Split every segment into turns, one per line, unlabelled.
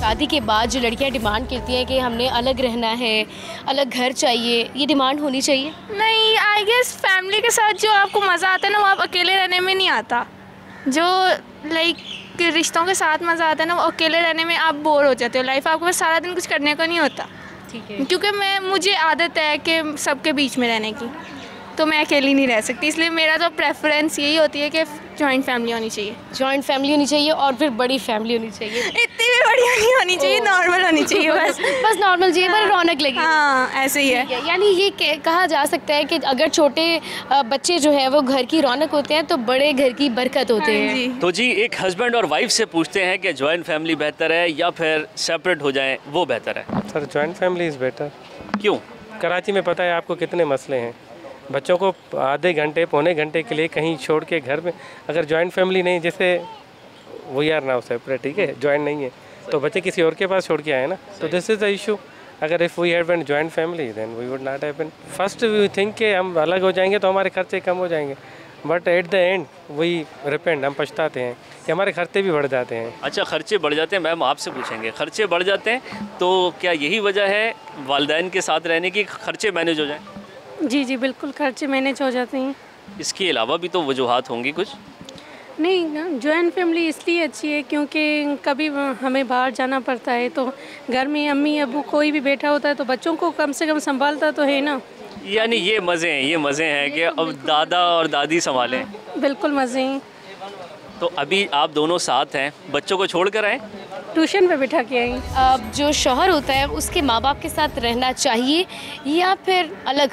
शादी के बाद जो लड़कियां डिमांड करती हैं कि हमने अलग रहना है, अलग घर चाहिए, ये डिमांड होनी चाहिए?
नहीं, आई गेस फैमिली के साथ जो आपको मज़ा आता है ना वो आप अकेले रहने में नहीं आता। जो लाइक रिश्तों के साथ मज़ा आता है ना वो अकेले रहने में आप बोर हो जाते हो। लाइफ आपको बस सारा दिन कुछ करने को नहीं होता।
ठीक है।
क्योंकि मुझे आदत है कि सबके बीच में रहने की, तो मैं अकेली नहीं रह सकती। इसलिए मेरा तो प्रेफरेंस यही होती है कि जॉइंट फैमिली होनी चाहिए।
जॉइंट फैमिली होनी चाहिए और फिर बड़ी फैमिली होनी चाहिए।
इतनी भी बढ़िया नहीं होनी चाहिए, नॉर्मल होनी चाहिए बस।
बस नॉर्मल चाहिए पर रौनक लगी।
हाँ, ऐसे ही है।
यानी ये कहा जा सकता है कि अगर छोटे बच्चे जो है वो घर की रौनक होते हैं तो बड़े घर की बरकत होते हैं।
तो जी एक हस्बैंड और वाइफ से पूछते हैं कि जॉइंट फैमिली बेहतर है या फिर सेपरेट हो जाएं वो बेहतर है?
Sir joint family is better.
क्यों?
कराची में पता है आपको कितने मसले हैं। बच्चों को आधे घंटे पौने घंटे के लिए कहीं छोड़ के घर में, अगर जॉइंट फैमिली नहीं, जैसे वो यार ना सेपरेट, ठीक है, जॉइंट नहीं है तो बच्चे किसी और के पास छोड़ के आए ना, तो दिस इज़ द इशू। अगर if we have an joint family then we would not happen. First we think कि हम अलग हो जाएंगे तो हमारे खर्चे कम हो जाएंगे, but at the end we repent, हम पछताते हैं कि हमारे खर्चे भी बढ़ जाते हैं।
अच्छा, खर्चे बढ़ जाते हैं। मैम आपसे पूछेंगे, खर्चे बढ़ जाते हैं तो क्या यही वजह है वालिदैन के साथ रहने की, खर्चे मैनेज हो जाएं?
जी बिल्कुल, खर्चे मैनेज हो जाते हैं।
इसके अलावा भी तो वजूहात होंगी कुछ?
नहीं, जॉइंट फैमिली इसलिए अच्छी है क्योंकि कभी हमें बाहर जाना पड़ता है तो घर में अम्मी अबू कोई भी बैठा होता है तो बच्चों को कम से कम संभालता तो है ना।
यानी ये मज़े हैं कि अब दादा और दादी संभालें।
बिल्कुल मज़े हैं।
तो अभी आप दोनों साथ हैं, बच्चों को छोड़ कर आए?
ट्यूशन पे बिठा के आई।
अब जो शौहर होता है उसके माँ बाप के साथ रहना चाहिए या फिर अलग?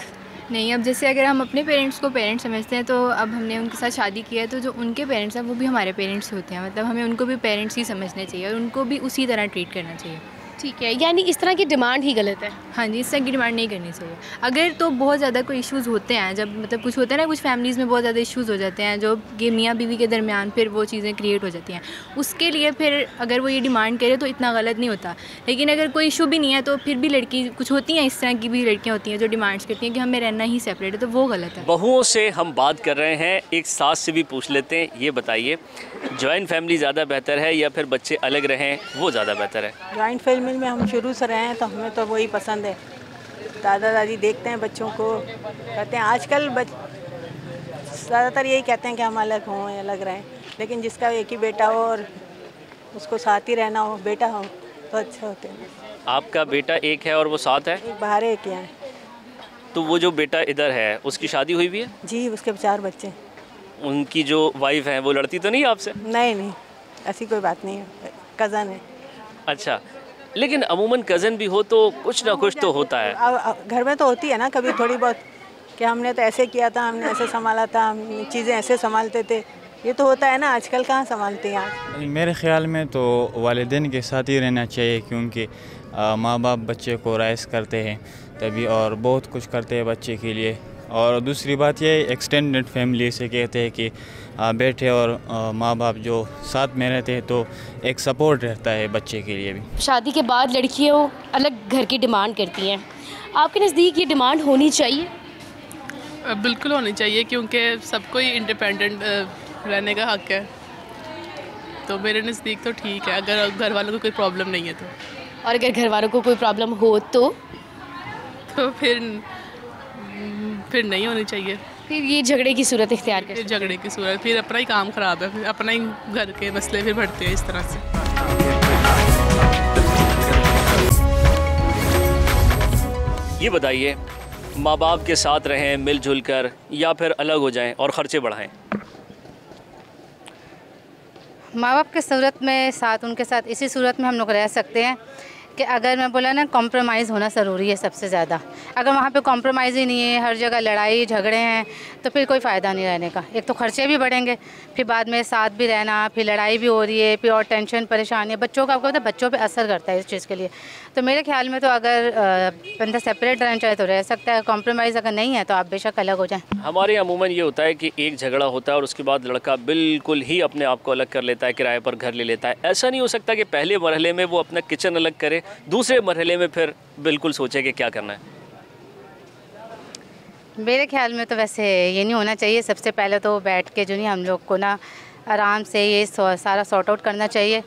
नहीं, अब जैसे अगर हम अपने पेरेंट्स को पेरेंट्स समझते हैं तो अब हमने उनके साथ शादी किया है तो जो उनके पेरेंट्स हैं वो भी हमारे पेरेंट्स होते हैं। मतलब हमें उनको भी पेरेंट्स ही समझने चाहिए और उनको भी उसी तरह ट्रीट करना चाहिए।
ठीक है, यानी इस तरह की डिमांड ही गलत है?
हाँ जी, इस तरह की डिमांड नहीं करनी चाहिए। अगर तो बहुत ज़्यादा कोई इश्यूज़ होते हैं, जब मतलब कुछ होता है ना, कुछ फैमिलीज़ में बहुत ज़्यादा इश्यूज़ हो जाते हैं जो कि मियाँ बीवी के दरमियान फिर वो चीज़ें क्रिएट हो जाती हैं, उसके लिए फिर अगर वो ये डिमांड करे तो इतना गलत नहीं होता। लेकिन अगर कोई इशू भी नहीं है तो फिर भी लड़की, कुछ होती हैं इस तरह की भी लड़कियाँ होती हैं जो डिमांड्स करती हैं कि हमें रहना ही सेपरेट है, तो वो गलत है।
बहुओं से हम बात कर रहे हैं, एक सास से भी पूछ लेते हैं। ये बताइए, जॉइंट फैमिली ज़्यादा बेहतर है या फिर बच्चे अलग रहें वो ज़्यादा बेहतर है?
जॉइंट फैमिली में हम शुरू से रहे हैं तो हमें तो वही पसंद है। दादा दादी देखते हैं बच्चों को, कहते हैं आजकल ज़्यादातर यही कहते हैं कि हम अलग हों या अलग रहें, लेकिन जिसका एक ही बेटा हो और उसको साथ ही रहना हो, बेटा हो, तो अच्छा होते हैं।
आपका बेटा एक है और वो साथ है?
एक बाहर एक यहाँ है।
तो वो जो बेटा इधर है उसकी शादी हुई भी है?
जी, उसके 4 बच्चे।
उनकी जो वाइफ है वो लड़ती तो नहीं आपसे?
नहीं, ऐसी कोई बात नहीं है, कज़न है।
अच्छा, लेकिन अमूमन कज़न भी हो तो कुछ ना कुछ तो होता है।
घर में तो होती है ना कभी थोड़ी बहुत कि हमने तो ऐसे किया था, हमने ऐसे संभाला था, हम चीज़ें ऐसे संभालते थे, ये तो होता है ना। आजकल कहाँ संभालते हैं आप?
मेरे ख्याल में तो वालिदैन के साथ ही रहना चाहिए क्योंकि माँ बाप बच्चे को राइज करते हैं तभी, और बहुत कुछ करते हैं बच्चे के लिए। और दूसरी बात ये एक्सटेंडेड फैमिली से कहते हैं कि बेटे और माँ बाप जो साथ में रहते हैं तो एक सपोर्ट रहता है बच्चे के लिए भी।
शादी के बाद लड़कियों अलग घर की डिमांड करती हैं, आपके नज़दीक ये डिमांड होनी चाहिए?
बिल्कुल होनी चाहिए क्योंकि सबको ही इंडिपेंडेंट रहने का हक़ है। तो मेरे नज़दीक तो ठीक है अगर घर वालों को कोई प्रॉब्लम नहीं है तो।
और अगर घर वालों को कोई प्रॉब्लम हो तो
फिर नहीं होनी चाहिए।
फिर ये झगड़े की सूरत इख्तियार करते हैं।
झगड़े की सूरत, फिर अपना ही काम ख़राब है, फिर अपना ही घर के मसले फिर बढ़ते हैं इस तरह से।
ये बताइए, माँ बाप के साथ रहें मिलजुल कर या फिर अलग हो जाएं और ख़र्चे बढ़ाएं?
माँ बाप के सूरत में साथ, उनके साथ इसी सूरत में हम लोग रह सकते हैं कि अगर मैं बोला ना, कॉम्प्रोमाइज़ होना ज़रूरी है सबसे ज़्यादा। अगर वहाँ पे कॉम्प्रोमाइज़ ही नहीं है, हर जगह लड़ाई झगड़े हैं, तो फिर कोई फ़ायदा नहीं रहने का। एक तो खर्चे भी बढ़ेंगे, फिर बाद में साथ भी रहना, फिर लड़ाई भी हो रही है, फिर और टेंशन परेशानी, बच्चों का आपको पता है बच्चों पे असर करता है इस चीज़ के लिए। तो मेरे ख्याल में तो अगर बंदा सेपरेट रहना चाहे तो रह सकता है, कॉम्प्रोमाइज़ अगर नहीं है तो आप बेशक अलग हो जाएँ।
हमारे अमूमन ये होता है कि एक झगड़ा होता है और उसके बाद लड़का बिल्कुल ही अपने आप को अलग कर लेता है, किराए पर घर ले लेता है। ऐसा नहीं हो सकता कि पहले मरहले में वो अपना किचन अलग करे, दूसरे मरहले में फिर बिल्कुल सोचे कि क्या करना है?
मेरे ख्याल में तो वैसे ये नहीं होना चाहिए। सबसे पहले तो बैठ के जो नहीं हम लोग को ना आराम से ये सारा सॉर्ट आउट करना चाहिए।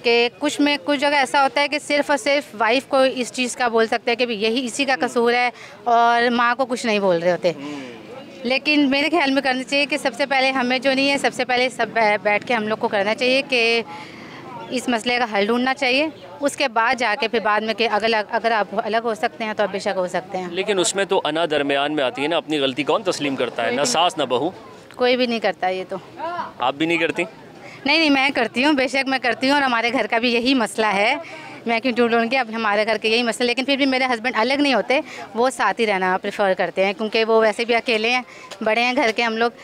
कि कुछ जगह ऐसा होता है कि सिर्फ़ और सिर्फ वाइफ को इस चीज़ का बोल सकते हैं कि यही इसी का कसूर है और माँ को कुछ नहीं बोल रहे होते। लेकिन मेरे ख्याल में करना चाहिए कि सबसे पहले हमें जो नहीं है, सबसे पहले सब बैठ के हम लोग को करना चाहिए कि इस मसले का हल ढूंढना चाहिए। उसके बाद जाके फिर बाद में कि अगर आप अलग हो सकते हैं तो आप बेशक हो सकते हैं।
लेकिन उसमें तो अना दरमियान में आती है ना, अपनी गलती कौन तस्लीम करता है? ना सास ना बहू,
कोई भी नहीं करता ये तो।
आप भी नहीं करती?
नहीं, मैं करती हूँ, बेशक मैं करती हूँ और हमारे घर का भी यही मसला है। मैं क्यों ढूंढ लूँगी, अब हमारे घर के यही मसला। लेकिन फिर भी मेरे हस्बैंड अलग नहीं होते, वो साथ ही रहना प्रेफर करते हैं क्योंकि वो वैसे भी अकेले हैं, बड़े हैं घर के हम लोग।